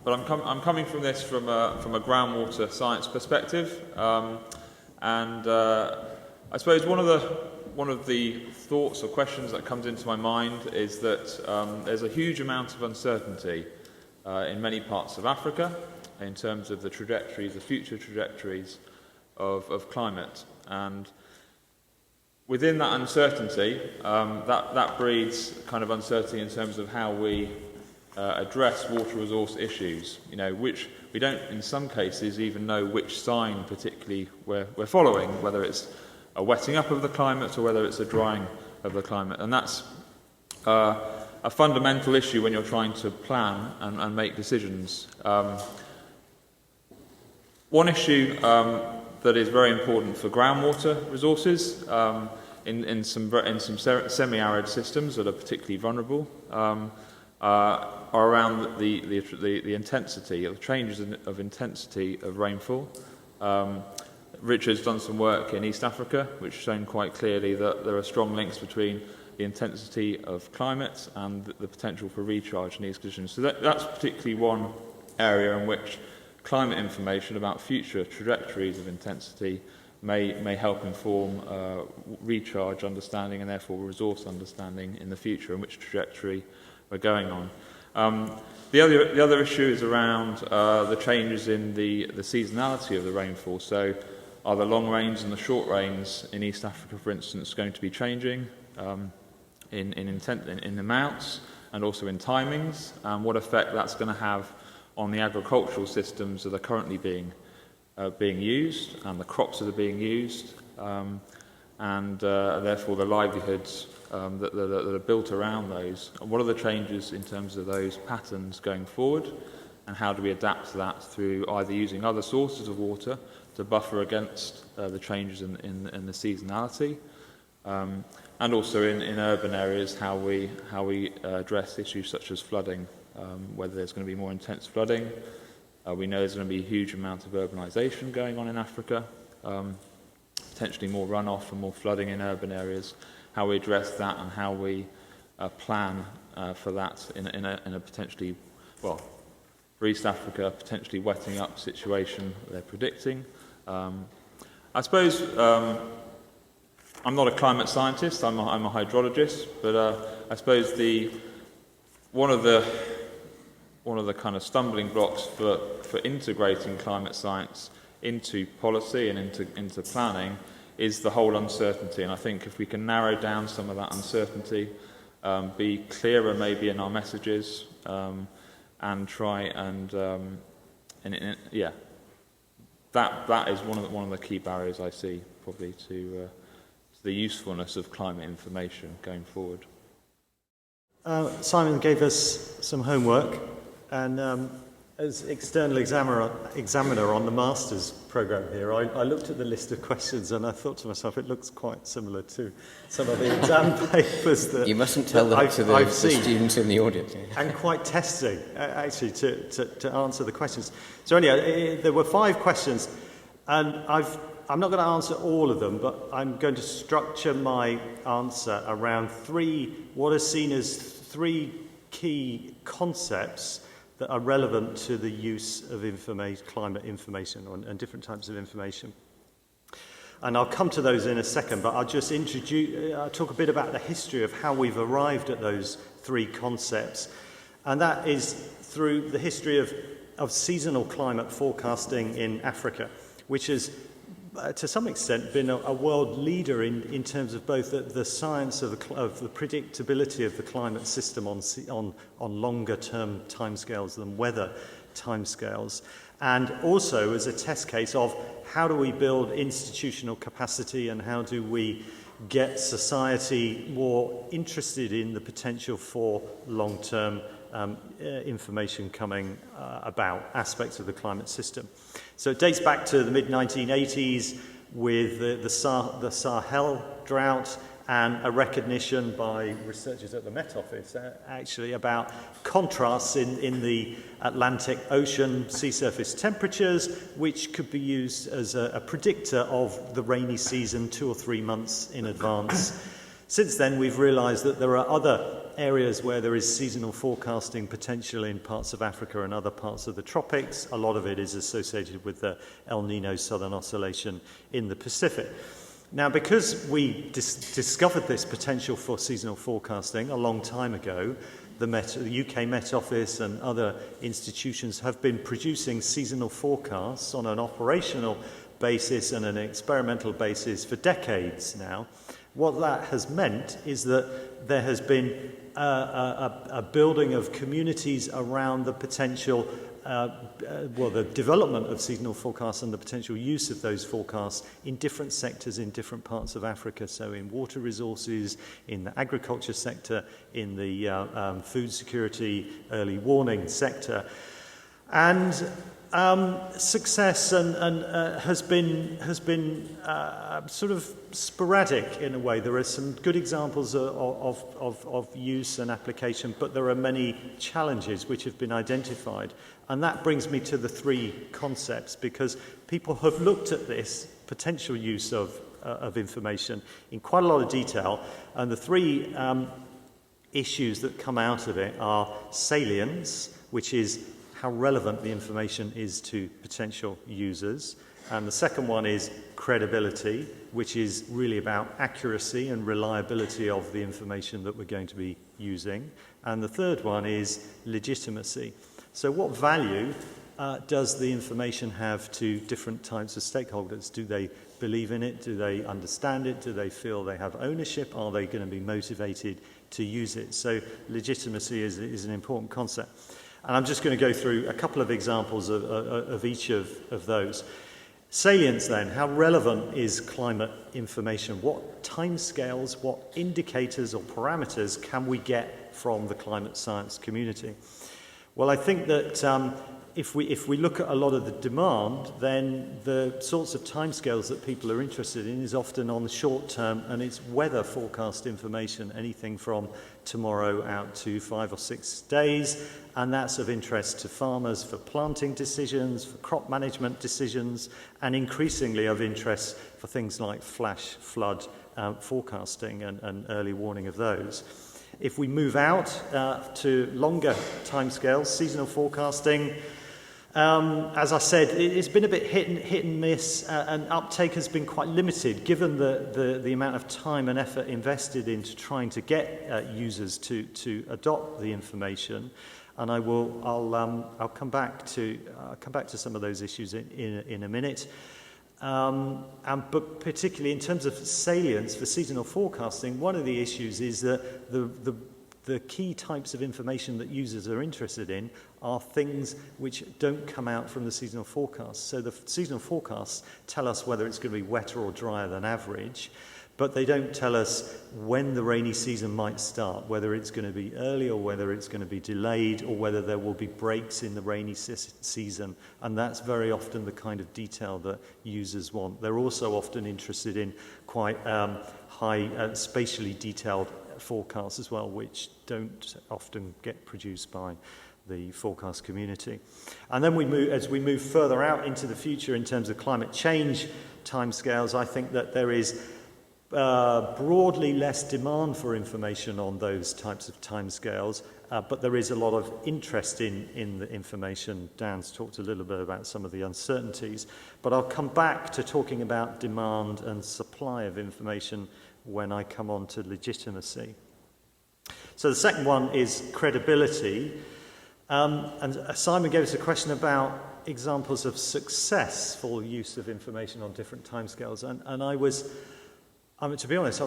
but I'm coming from this from a groundwater science perspective, and I suppose one of the thoughts or questions that comes into my mind is that there's a huge amount of uncertainty in many parts of Africa in terms of the future trajectories of climate, and within that uncertainty, that breeds kind of uncertainty in terms of how we address water resource issues. Which we don't, in some cases, even know which sign particularly we're following, whether it's a wetting up of the climate or whether it's a drying of the climate, and that's a fundamental issue when you're trying to plan and make decisions. One issue that is very important for groundwater resources in some semi-arid systems that are particularly vulnerable are around the intensity, of changes of intensity of rainfall. Richard's done some work in East Africa, which has shown quite clearly that there are strong links between the intensity of climate and the potential for recharge in these conditions. So that's particularly one area in which climate information about future trajectories of intensity may help inform recharge understanding and therefore resource understanding in the future, and which trajectory we're going on. The other issue is around the changes in the seasonality of the rainfall. So are the long rains and the short rains in East Africa, for instance, going to be changing in amounts and also in timings, and what effect that's going to have on the agricultural systems that are currently being used and the crops that are being used, and therefore the livelihoods that are built around those. And what are the changes in terms of those patterns going forward, and how do we adapt to that through either using other sources of water to buffer against the changes in the seasonality, and also in urban areas how we address issues such as flooding, whether there's going to be more intense flooding. We know there's going to be a huge amount of urbanisation going on in Africa, potentially more runoff and more flooding in urban areas. How we address that and how we plan for that in a potentially, well, for East Africa, potentially wetting up situation they're predicting. I suppose I'm not a climate scientist, I'm a hydrologist, but I suppose one of the kind of stumbling blocks for integrating climate science into policy and into planning is the whole uncertainty. And I think if we can narrow down some of that uncertainty, be clearer maybe in our messages, and try and that is one of the key barriers I see probably to the usefulness of climate information going forward. Simon gave us some homework, and as external examiner on the master's programme here, I looked at the list of questions and I thought to myself, it looks quite similar to some of the exam papers that you mustn't tell that to the students in the audience. And quite testing, actually, to answer the questions. So anyhow, there were 5 questions, and I'm not going to answer all of them, but I'm going to structure my answer around what are seen as 3 key concepts that are relevant to the use of climate information and different types of information. And I'll come to those in a second, but I'll just talk a bit about the history of how we've arrived at those 3 concepts. And that is through the history of seasonal climate forecasting in Africa, which has to some extent been a world leader in terms of both the science of the predictability of the climate system on longer term timescales than weather timescales, and also as a test case of how do we build institutional capacity and how do we get society more interested in the potential for long-term information coming about aspects of the climate system. So it dates back to the mid-1980s with the Sahel drought and a recognition by researchers at the Met Office actually about contrasts in the Atlantic Ocean sea surface temperatures, which could be used as a predictor of the rainy season 2 or 3 months in advance. Since then, we've realised that there are other areas where there is seasonal forecasting potential in parts of Africa and other parts of the tropics. A lot of it is associated with the El Nino Southern Oscillation in the Pacific. Now, because we discovered this potential for seasonal forecasting a long time ago, the UK Met Office and other institutions have been producing seasonal forecasts on an operational basis and an experimental basis for decades now. What that has meant is that there has been a building of communities around the potential, the development of seasonal forecasts and the potential use of those forecasts in different sectors in different parts of Africa. So in water resources, in the agriculture sector, in the food security, early warning sector. And success has been sort of sporadic in a way. There are some good examples of use and application, but there are many challenges which have been identified. And that brings me to the three concepts, because people have looked at this potential use of information in quite a lot of detail. And the three issues that come out of it are salience, which is how relevant the information is to potential users. And the second one is credibility, which is really about accuracy and reliability of the information that we're going to be using. And the third one is legitimacy. So what value does the information have to different types of stakeholders? Do they believe in it? Do they understand it? Do they feel they have ownership? Are they going to be motivated to use it? So legitimacy is an important concept. And I'm just going to go through a couple of examples of each of those. Salience then, how relevant is climate information? What timescales, what indicators or parameters can we get from the climate science community? Well, I think that if we look at a lot of the demand, then the sorts of timescales that people are interested in is often on the short term, and it's weather forecast information, anything from tomorrow out to 5 or 6 days, and that's of interest to farmers for planting decisions, for crop management decisions, and increasingly of interest for things like flash flood forecasting and early warning of those. If we move out to longer timescales, seasonal forecasting, as I said, it's been a bit hit and miss, and uptake has been quite limited given the amount of time and effort invested into trying to get users to adopt the information. And I'll come back to some of those issues in a minute. But particularly in terms of salience for seasonal forecasting, one of the issues is that the key types of information that users are interested in are things which don't come out from the seasonal forecasts. So the seasonal forecasts tell us whether it's going to be wetter or drier than average, but they don't tell us when the rainy season might start, whether it's going to be early or whether it's going to be delayed, or whether there will be breaks in the rainy season. And that's very often the kind of detail that users want. They're also often interested in quite high spatially detailed forecasts as well, which don't often get produced by the forecast community. And then as we move further out into the future in terms of climate change timescales, I think that there is broadly less demand for information on those types of timescales, but there is a lot of interest in the information. Dan's talked a little bit about some of the uncertainties, but I'll come back to talking about demand and supply of information when I come on to legitimacy. So the second one is credibility. And Simon gave us a question about examples of successful use of information on different timescales. And I was, to be honest,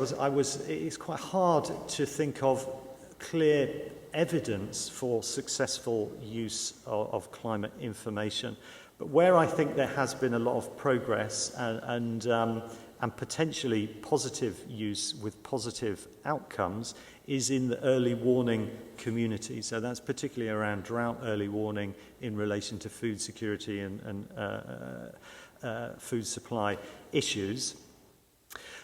it's quite hard to think of clear evidence for successful use of climate information. But where I think there has been a lot of progress and potentially positive use with positive outcomes is in the early warning community. So that's particularly around drought early warning in relation to food security and food supply issues.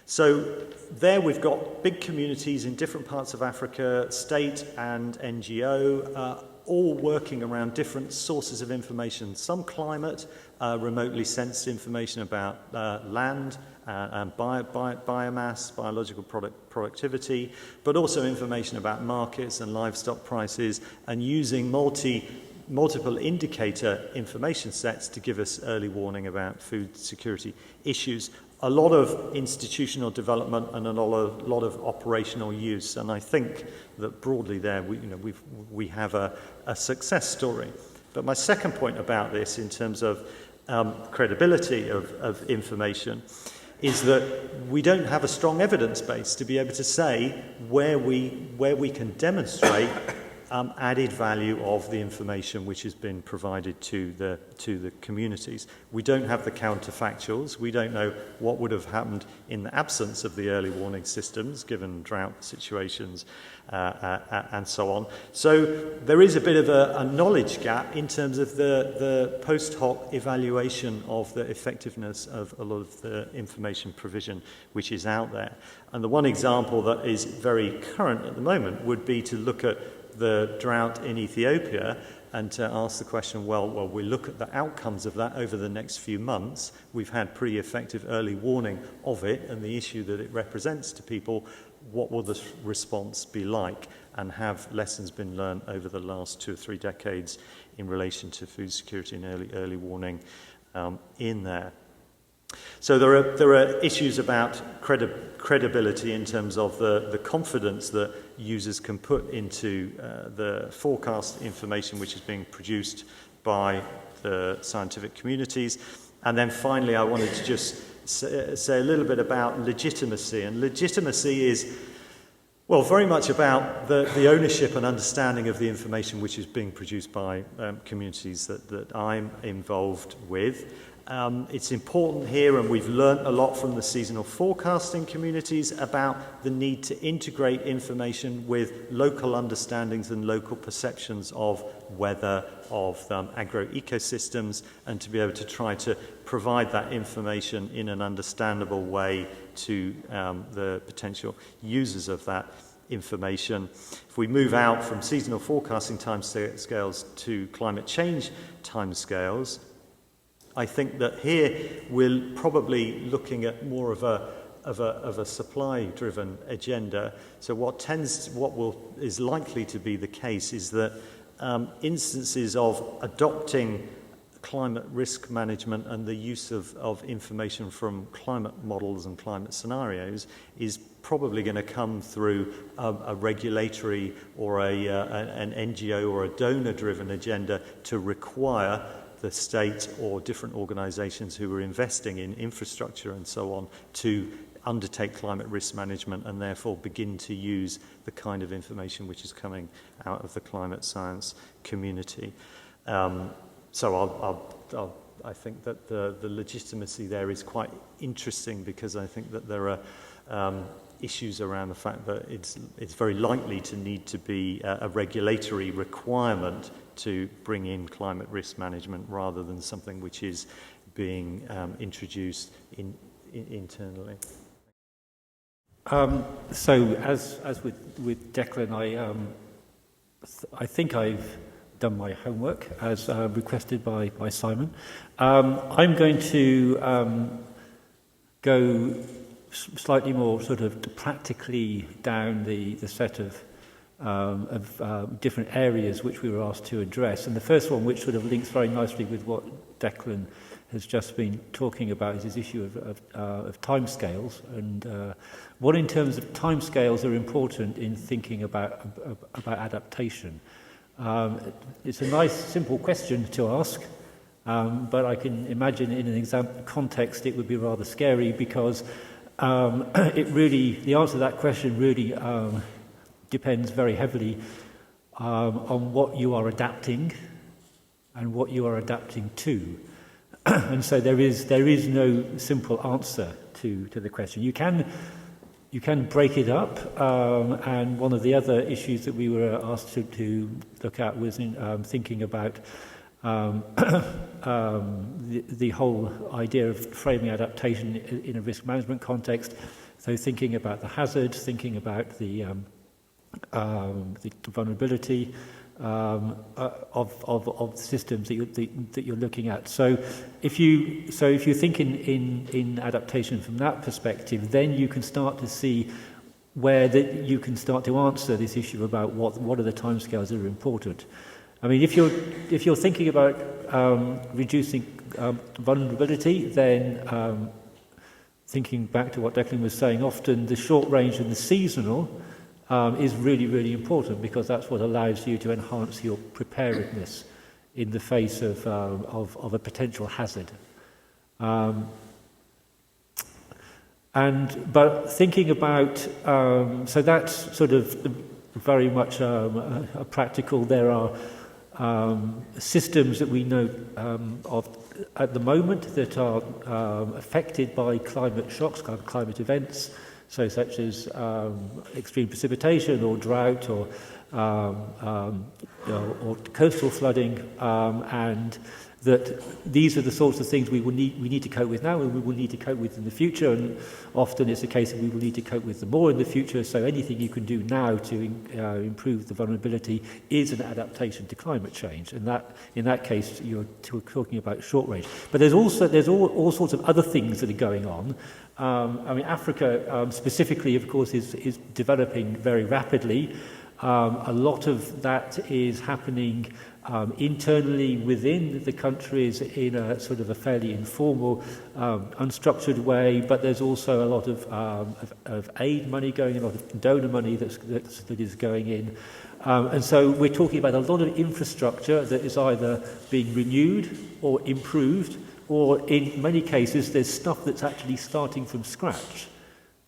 So there we've got big communities in different parts of Africa, state and NGO, all working around different sources of information. Some climate, remotely sensed information about land and biomass, biological productivity, but also information about markets and livestock prices, and using multiple indicator information sets to give us early warning about food security issues. A lot of institutional development and a lot of operational use, and I think that broadly there we have a success story. But my second point about this, in terms of credibility of information, is that we don't have a strong evidence base to be able to say where we can demonstrate added value of the information which has been provided to the communities. We don't have the counterfactuals. We don't know what would have happened in the absence of the early warning systems, given drought situations and so on. So there is a bit of a knowledge gap in terms of the post hoc evaluation of the effectiveness of a lot of the information provision which is out there. And the one example that is very current at the moment would be to look at the drought in Ethiopia and to ask the question, well, we look at the outcomes of that over the next few months. We've had pretty effective early warning of it and the issue that it represents to people. What will the response be like? And have lessons been learned over the last 2 or 3 decades in relation to food security and early warning in there? So there are issues about credibility in terms of the confidence that users can put into the forecast information which is being produced by the scientific communities. And then finally, I wanted to just say a little bit about legitimacy. And legitimacy is, well, very much about the ownership and understanding of the information which is being produced by communities that I'm involved with. It's important here, and we've learnt a lot from the seasonal forecasting communities about the need to integrate information with local understandings and local perceptions of weather, of agro-ecosystems, and to be able to try to provide that information in an understandable way to the potential users of that information. If we move out from seasonal forecasting timescales to climate change timescales, I think that here we're probably looking at more of a supply-driven agenda. So what is likely to be the case is that instances of adopting climate risk management and the use of information from climate models and climate scenarios is probably going to come through a regulatory or an NGO or a donor-driven agenda to require the state or different organisations who are investing in infrastructure and so on to undertake climate risk management and therefore begin to use the kind of information which is coming out of the climate science community. So I think that the legitimacy there is quite interesting, because I think that there are issues around the fact that it's very likely to need to be a regulatory requirement to bring in climate risk management rather than something which is being introduced internally. So as with Declan, I think I've done my homework as requested by Simon. I'm going to go slightly more sort of practically down the set of different areas which we were asked to address. And the first one, which sort of links very nicely with what Declan has just been talking about, is this issue of timescales, and what in terms of timescales are important in thinking about adaptation. It's a nice, simple question to ask, but I can imagine in an exam context it would be rather scary, because the answer to that question really depends very heavily on what you are adapting and what you are adapting to. And so there is no simple answer to the question. You can break it up, and one of the other issues that we were asked to look at was in thinking about the whole idea of framing adaptation in a risk management context. So thinking about the hazard, thinking about the vulnerability, of systems that you're looking at. So if you think in adaptation from that perspective, then you can start to see where you can start to answer this issue about what are the timescales that are important. I mean, if you're thinking about reducing vulnerability, then thinking back to what Declan was saying, often the short range and the seasonal is really, really important, because that's what allows you to enhance your preparedness in the face of a potential hazard. But thinking about, so that's sort of very much a practical. There are systems that we know of at the moment that are affected by climate shocks, climate events, so such as extreme precipitation or drought or coastal flooding, and that these are the sorts of things we need to cope with now, and we will need to cope with in the future, and often it's a case that we will need to cope with them more in the future. So anything you can do now to improve the vulnerability is an adaptation to climate change, and that in that case you're talking about short range. But there's all sorts of other things that are going on. I mean, Africa specifically, of course, is developing very rapidly. A lot of that is happening internally within the countries in a sort of a fairly informal, unstructured way, but there's also a lot of aid money going in, a lot of donor money that is going in. And so we're talking about a lot of infrastructure that is either being renewed or improved, or in many cases there's stuff that's actually starting from scratch.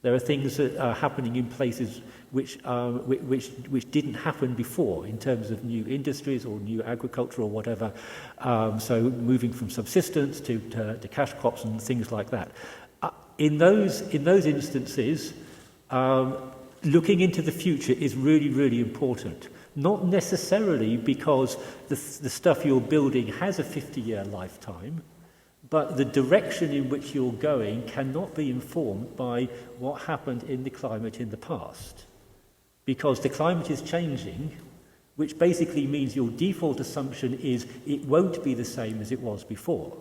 There are things that are happening in places which didn't happen before in terms of new industries or new agriculture or whatever. So moving from subsistence to cash crops and things like that. In those instances, looking into the future is really, really important. Not necessarily because the stuff you're building has a 50-year lifetime, but the direction in which you're going cannot be informed by what happened in the climate in the past. Because the climate is changing, which basically means your default assumption is it won't be the same as it was before.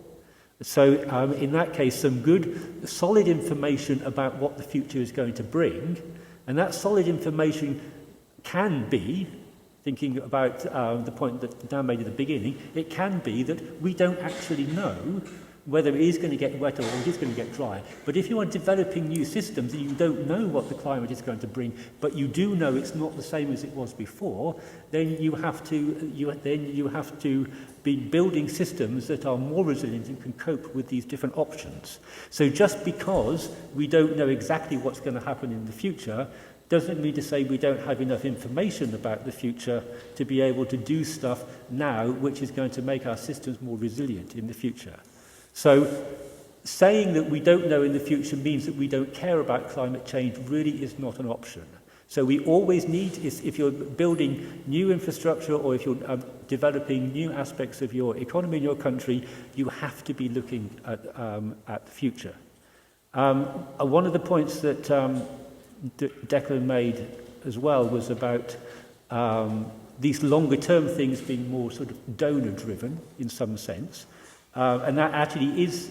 So in that case, some good, solid information about what the future is going to bring, and that solid information can be, thinking about the point that Dan made at the beginning, it can be that we don't actually know whether it is going to get wetter or it is going to get drier. But if you are developing new systems and you don't know what the climate is going to bring, but you do know it's not the same as it was before, then you have to be building systems that are more resilient and can cope with these different options. So just because we don't know exactly what's going to happen in the future doesn't mean to say we don't have enough information about the future to be able to do stuff now which is going to make our systems more resilient in the future. So saying that we don't know in the future means that we don't care about climate change really is not an option. So we always need, if you're building new infrastructure or if you're developing new aspects of your economy in your country, you have to be looking at the future. One of the points that Declan made as well was about these longer term things being more sort of donor driven in some sense. And that actually is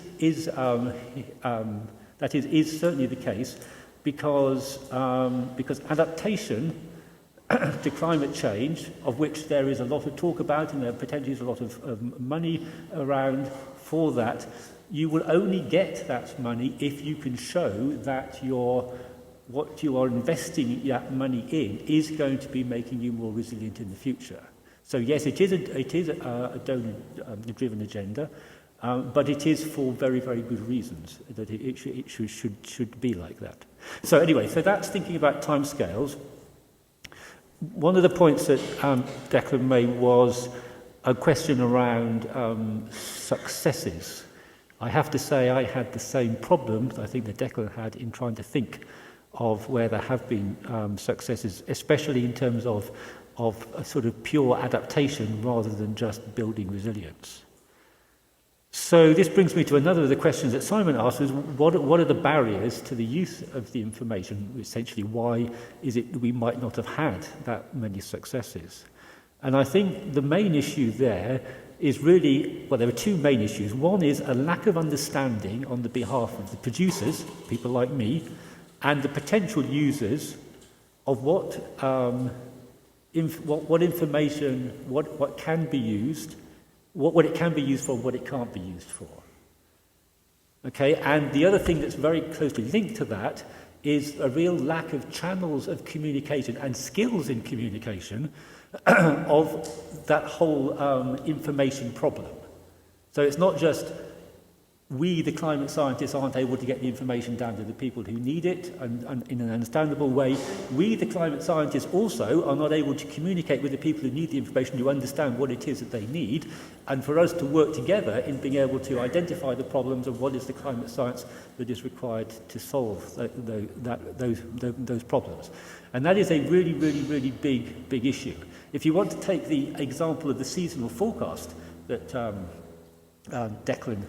certainly the case because adaptation to climate change, of which there is a lot of talk about and there potentially is a lot of money around for that, you will only get that money if you can show that what you are investing that money in is going to be making you more resilient in the future. So yes, it is a donor-driven agenda, but it is for very, very good reasons that it should be like that. So anyway, so that's thinking about timescales. One of the points that Declan made was a question around successes. I have to say I had the same problem I think that Declan had in trying to think of where there have been successes, especially in terms of a sort of pure adaptation rather than just building resilience. So this brings me to another of the questions that Simon asked, is what are the barriers to the use of the information? Essentially, why is it that we might not have had that many successes? And I think the main issue there is really, well, there are two main issues. One is a lack of understanding on the behalf of the producers, people like me, and the potential users of what information, what can be used, what it can be used for, what it can't be used for. Okay, and the other thing that's very closely linked to that is a real lack of channels of communication and skills in communication of that whole information problem. So it's not just we, the climate scientists, aren't able to get the information down to the people who need it and in an understandable way. We, the climate scientists, also are not able to communicate with the people who need the information to understand what it is that they need, and for us to work together in being able to identify the problems of what is the climate science that is required to solve those problems. And that is a really, really, really big issue. If you want to take the example of the seasonal forecast that Declan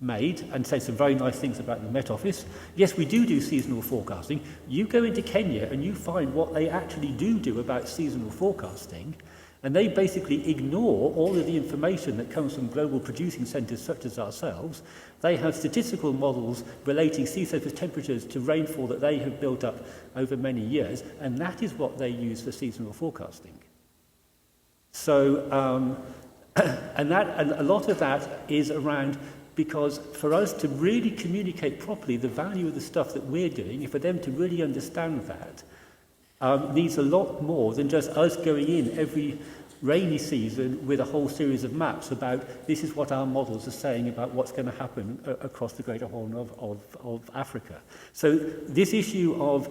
made and say some very nice things about the Met Office. Yes, we do seasonal forecasting. You go into Kenya and you find what they actually do about seasonal forecasting, and they basically ignore all of the information that comes from global producing centres such as ourselves. They have statistical models relating sea surface temperatures to rainfall that they have built up over many years, and that is what they use for seasonal forecasting. So, and a lot of that is around, because for us to really communicate properly the value of the stuff that we're doing, for them to really understand that, needs a lot more than just us going in every rainy season with a whole series of maps about this is what our models are saying about what's going to happen across the Greater Horn of Africa. So this issue of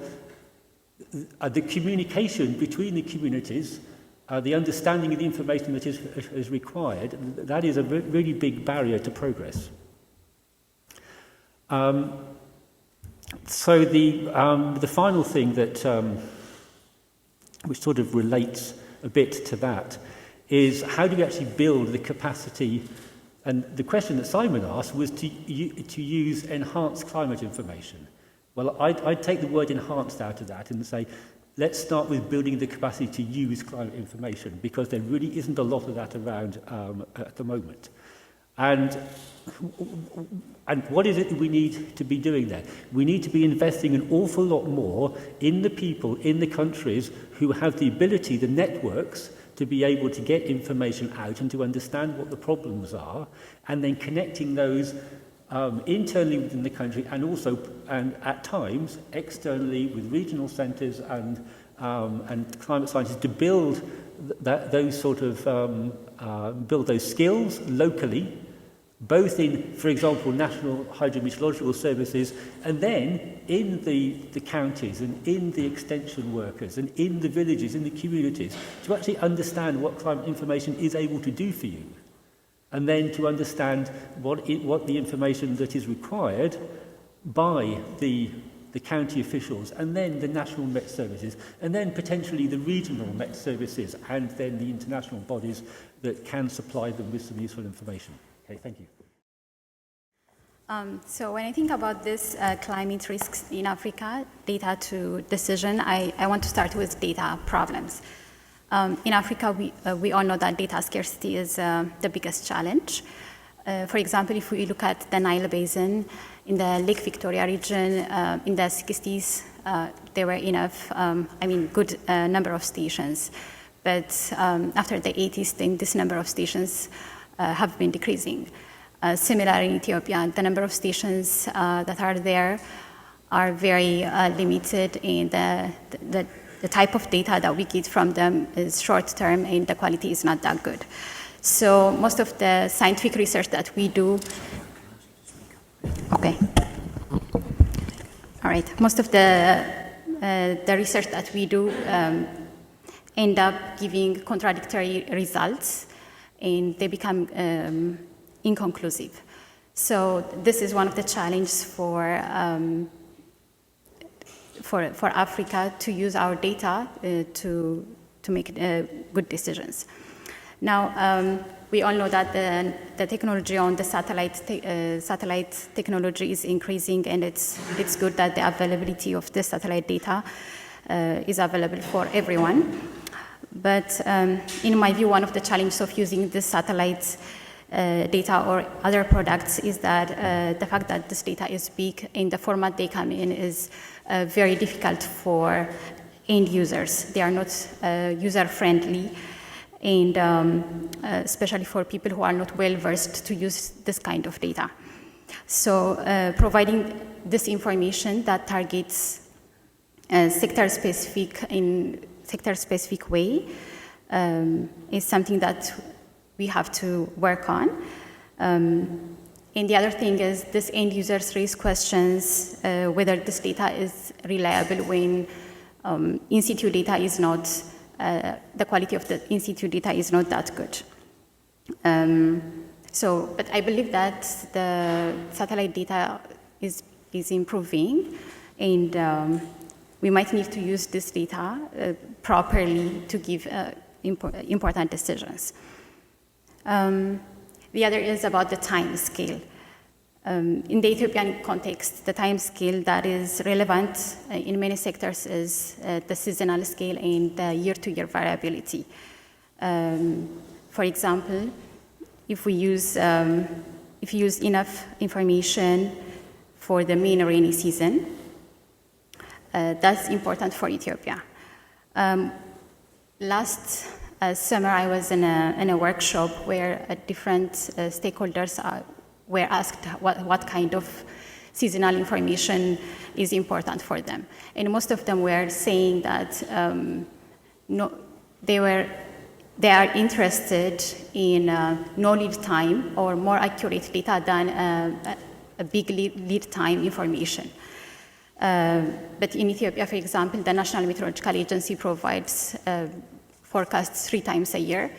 the communication between the communities, the understanding of the information that is required, that is a really big barrier to progress. So the final thing that which sort of relates a bit to that is how do we actually build the capacity? And the question that Simon asked was to use enhanced climate information. Well, I'd take the word enhanced out of that and say, let's start with building the capacity to use climate information, because there really isn't a lot of that around at the moment. And what is it that we need to be doing there? We need to be investing an awful lot more in the people, in the countries who have the ability, the networks, to be able to get information out and to understand what the problems are, and then connecting those internally within the country and also, and at times, externally with regional centres and climate scientists to build those sort of build those skills locally, both in, for example, national hydrometeorological services, and then in the counties and in the extension workers and in the villages, in the communities, to actually understand what climate information is able to do for you, and then to understand what the information that is required by the county officials, and then the national Met services, and then potentially the regional Met services, and then the international bodies that can supply them with some useful information. Okay, thank you. So when I think about this climate risks in Africa, data to decision, I want to start with data problems. In Africa, we all know that data scarcity is the biggest challenge. For example, if we look at the Nile Basin, in the Lake Victoria region, in the 60s, there were enough, good number of stations. But after the 80s, then this number of stations have been decreasing. Similarly, in Ethiopia, the number of stations that are there are very limited, and the type of data that we get from them is short-term, and the quality is not that good. So most of the scientific research that we do, okay, all right, most of the research that we do end up giving contradictory results, and they become inconclusive. So this is one of the challenges for Africa to use our data to make good decisions. Now, we all know that the technology on the satellite technology is increasing, and it's good that the availability of the satellite data is available for everyone. But in my view, one of the challenges of using the satellite data or other products is that the fact that this data is big and the format they come in is very difficult for end users. They are not user-friendly, and especially for people who are not well-versed to use this kind of data. So providing this information that targets sector-specific in sector-specific way is something that we have to work on. And the other thing is this end users raise questions whether this data is reliable when in-situ data is not, the quality of the in-situ data is not that good. But I believe that the satellite data is improving, and we might need to use this data properly to give important decisions. The other is about the time scale. In the Ethiopian context, the time scale that is relevant in many sectors is the seasonal scale and the year-to-year variability. For example, if we use enough information for the main rainy season, that's important for Ethiopia. Last summer, I was in a workshop where different stakeholders were asked what kind of seasonal information is important for them. And most of them were saying that they are interested in no lead time or more accurate data than a big lead time information. But in Ethiopia, for example, the National Meteorological Agency provides forecasts 3 times a year,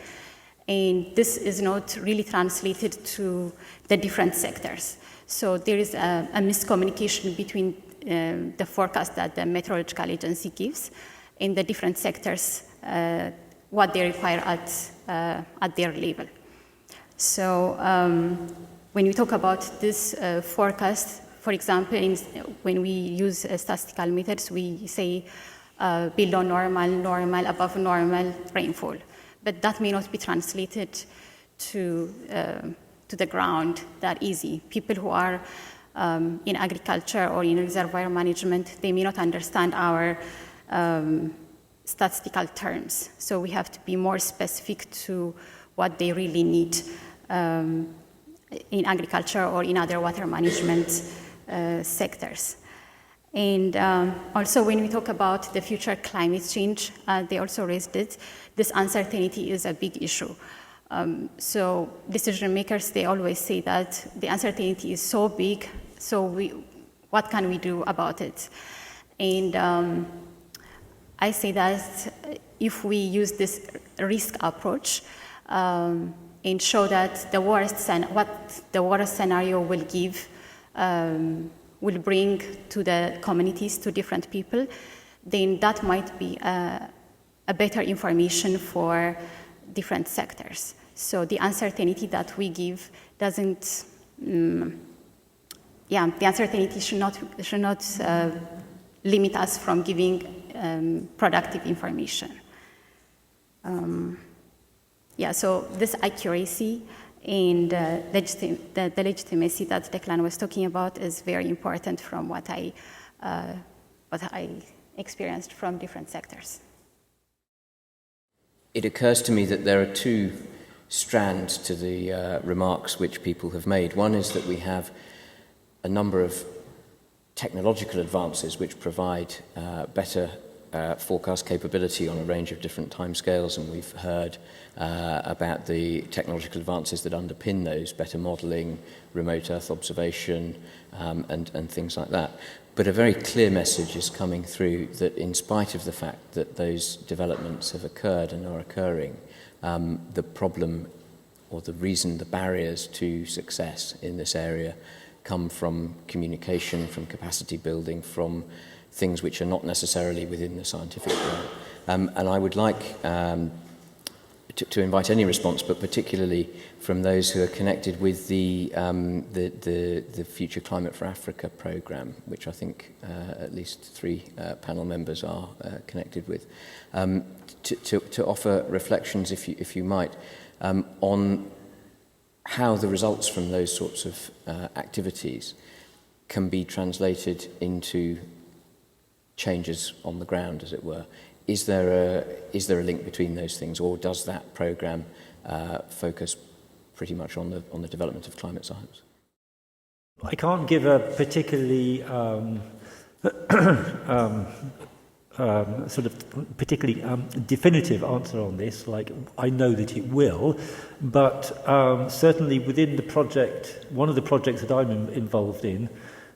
and this is not really translated to the different sectors. So there is a miscommunication between the forecast that the Meteorological Agency gives and the different sectors, what they require at their level. So when we talk about this forecast, for example, when we use statistical methods, we say below normal, normal, above normal rainfall. But that may not be translated to the ground that easy. People who are in agriculture or in reservoir management, they may not understand our statistical terms. So we have to be more specific to what they really need in agriculture or in other water management sectors. And also when we talk about the future climate change, they also raised it, this uncertainty is a big issue. So decision makers, they always say that the uncertainty is so big, so what can we do about it? And I say that if we use this risk approach and show that what the worst scenario will give, will bring to the communities, to different people, then that might be a better information for different sectors. So the uncertainty that we give doesn't, the uncertainty should not limit us from giving productive information. So this accuracy and the legitimacy that Declan was talking about is very important from what I experienced from different sectors. It occurs to me that there are 2 strands to the remarks which people have made. One is that we have a number of technological advances which provide better forecast capability on a range of different timescales, and we've heard about the technological advances that underpin those, better modelling, remote Earth observation, and things like that. But a very clear message is coming through that in spite of the fact that those developments have occurred and are occurring, the problem or the reason, the barriers to success in this area come from communication, from capacity building, from things which are not necessarily within the scientific realm. And I would like to invite any response, but particularly from those who are connected with the Future Climate for Africa programme, which I think at least 3 panel members are connected with, to offer reflections, if you might, on how the results from those sorts of activities can be translated into changes on the ground, as it were. Is there a link between those things, or does that programme focus pretty much on the development of climate science? I can't give a particularly definitive answer on this. Like, I know that it will, but certainly within the project, one of the projects that I'm involved in,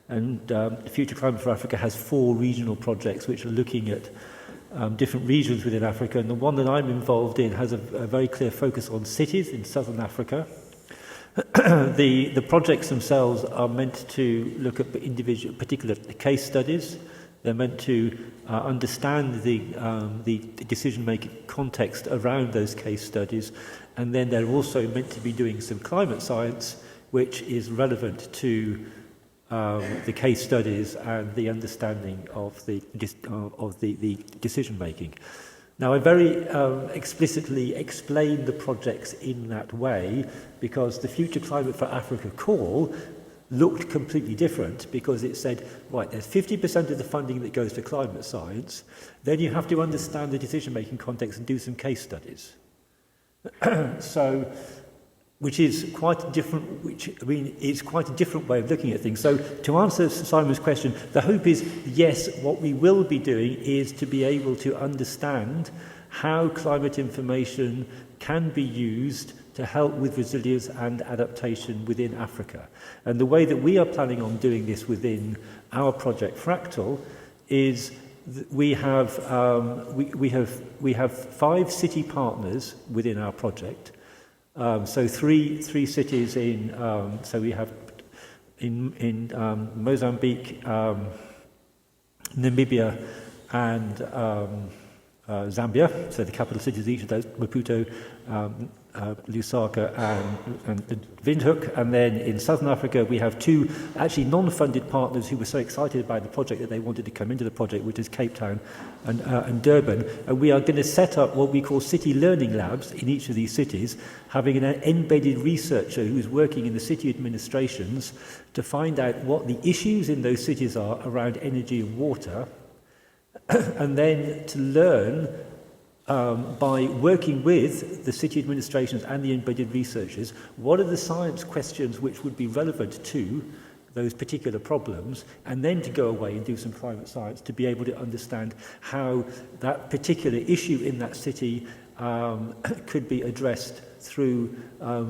and Future Climate for Africa has 4 regional projects which are looking at different regions within Africa, and the one that I'm involved in has a very clear focus on cities in southern Africa. The projects themselves are meant to look at particular case studies. They're meant to understand the decision-making context around those case studies, and then they're also meant to be doing some climate science which is relevant to the case studies and the understanding of the decision making. Now, I very explicitly explained the projects in that way because the Future Climate for Africa call looked completely different, because it said, right, there's 50% of the funding that goes to climate science, then you have to understand the decision making context and do some case studies. Which is quite a different, it's quite a different way of looking at things. So to answer Simon's question, the hope is, yes, what we will be doing is to be able to understand how climate information can be used to help with resilience and adaptation within Africa. And the way that we are planning on doing this within our project Fractal is we have 5 city partners within our project. So three cities in, so we have in Mozambique, Namibia, and Zambia. So the capital cities of each of those, Maputo, Lusaka, and Windhoek. And then in Southern Africa, we have 2 actually non-funded partners who were so excited by the project that they wanted to come into the project, which is Cape Town and Durban. And we are going to set up what we call city learning labs in each of these cities, having an embedded researcher who's working in the city administrations to find out what the issues in those cities are around energy and water, and then to learn by working with the city administrations and the embedded researchers, what are the science questions which would be relevant to those particular problems, and then to go away and do some climate science to be able to understand how that particular issue in that city could be addressed through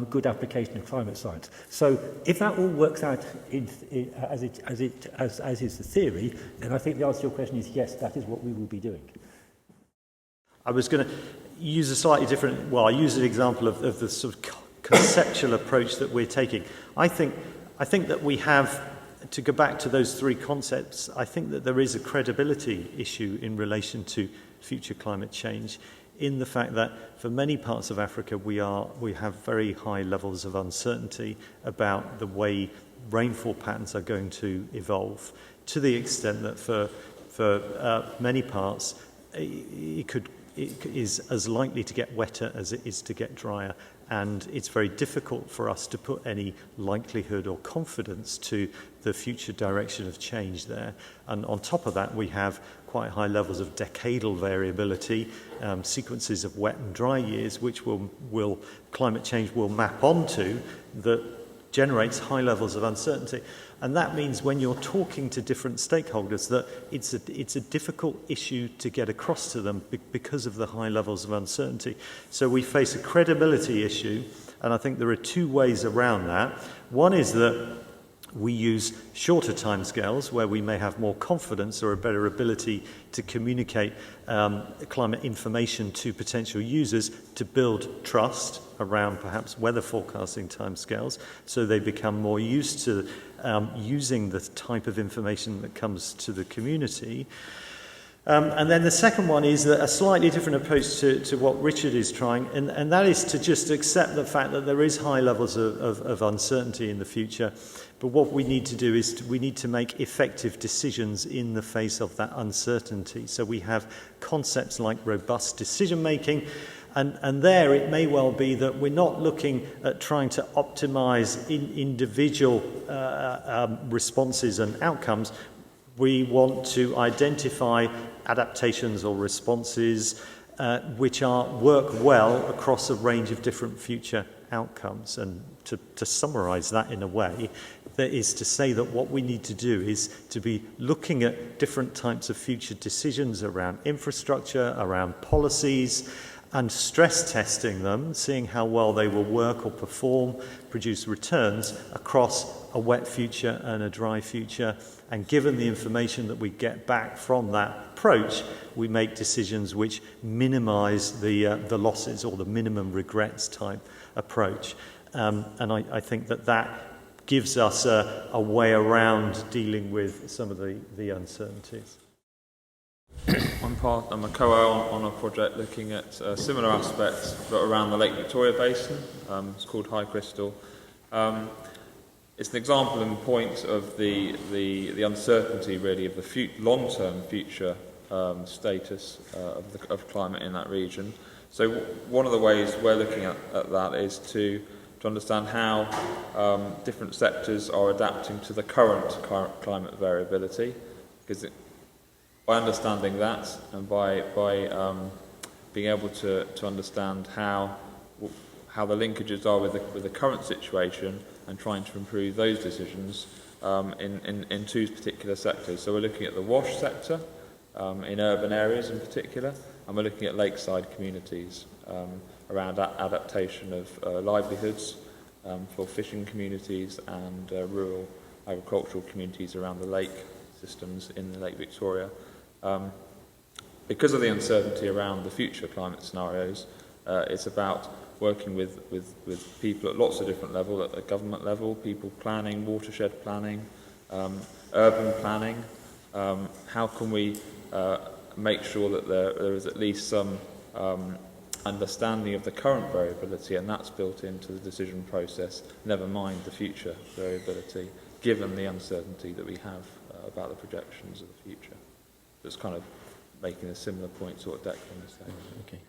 good application of climate science. So if that all works out as is the theory, then I think the answer to your question is yes, that is what we will be doing. I was going to use a slightly different, well, I use an example of the sort of conceptual approach that we're taking. I think that we have, to go back to those 3 concepts, I think that there is a credibility issue in relation to future climate change, in the fact that for many parts of Africa we have very high levels of uncertainty about the way rainfall patterns are going to evolve, to the extent that for many parts it is as likely to get wetter as it is to get drier, and it's very difficult for us to put any likelihood or confidence to the future direction of change there. And on top of that, we have quite high levels of decadal variability, sequences of wet and dry years, which climate change will map onto, that generates high levels of uncertainty. And that means when you're talking to different stakeholders that it's a difficult issue to get across to them because of the high levels of uncertainty. So we face a credibility issue, and I think there are 2 ways around that. One is that we use shorter timescales where we may have more confidence or a better ability to communicate climate information to potential users to build trust around perhaps weather forecasting timescales, so they become more used to using the type of information that comes to the community. And then the second one is a slightly different approach to what Richard is trying, and that is to just accept the fact that there is high levels of uncertainty in the future. But what we need to do is we need to make effective decisions in the face of that uncertainty. So we have concepts like robust decision making, and there it may well be that we're not looking at trying to optimize individual responses and outcomes. We want to identify adaptations or responses which work well across a range of different future outcomes. And to summarize that in a way, that is to say that what we need to do is to be looking at different types of future decisions around infrastructure, around policies, and stress testing them, seeing how well they will work or perform, produce returns across a wet future and a dry future. And given the information that we get back from that approach, we make decisions which minimize the losses or the minimum regrets type approach. And I think that gives us a way around dealing with some of the uncertainties. I'm a co-owner on a project looking at similar aspects, but around the Lake Victoria Basin. It's called High Crystal. It's an example and point of the uncertainty, really, of the long-term future status of climate in that region. So one of the ways we're looking at that is to understand how different sectors are adapting to the current climate variability, because by understanding that and by being able to understand how the linkages are with the current situation and trying to improve those decisions in two particular sectors. So we're looking at the wash sector in urban areas in particular, and we're looking at lakeside communities around adaptation of livelihoods for fishing communities and rural agricultural communities around the lake systems in the Lake Victoria. Because of the uncertainty around the future climate scenarios, it's about working with people at lots of different levels, at the government level, people planning, watershed planning, urban planning. How can we make sure that there is at least some understanding of the current variability, and that's built into the decision process, never mind the future variability, given the uncertainty that we have about the projections of the future. It's kind of making a similar point to what Declan was saying. Okay.